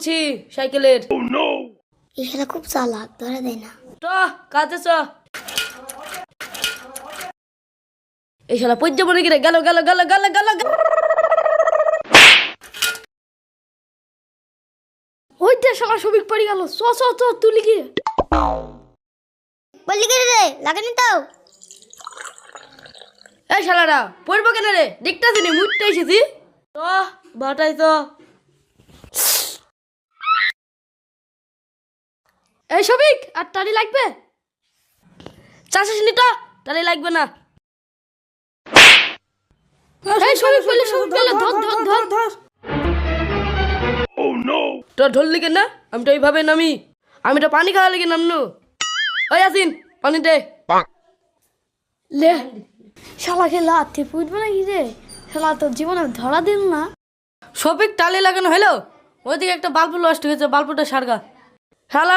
খুলছি সাইকেলের। এই শালা খুব চালাক, ধরে দেয় না। চ কাজে চ। এই শালা পর্য মনে গিয়ে গেল গেল গেল গেল গেল। ওইটা শালা সবিক পড়ে গেল। চ চ চ তুলি গিয়ে বললি কে রে, লাগেনি তো? এই শালারা পড়বো কেন রে? দেখতেছি নি মুটতে এসেছি। চ ভাটাই চ। এই সবিক, আর টালি লাগবে? চাষিস নি তো তাহলে লাগবে না। এই সবিক বলে সবিক বলে ধর ধর ধর ধর। তোর ধরলি কেন না? আমি তো এইভাবে নামি। আমি তো পানি খাওয়া লেগে নামনু। ওই আসিন পানি দে। লে শালাকে লাথি পুঁতবে নাকি রে? শালা তোর জীবনে ধরা দিন না। সবিক টালি লাগানো হলো, ওইদিকে একটা বাল্ব নষ্ট হয়েছে, বাল্বটা সারগা। শালা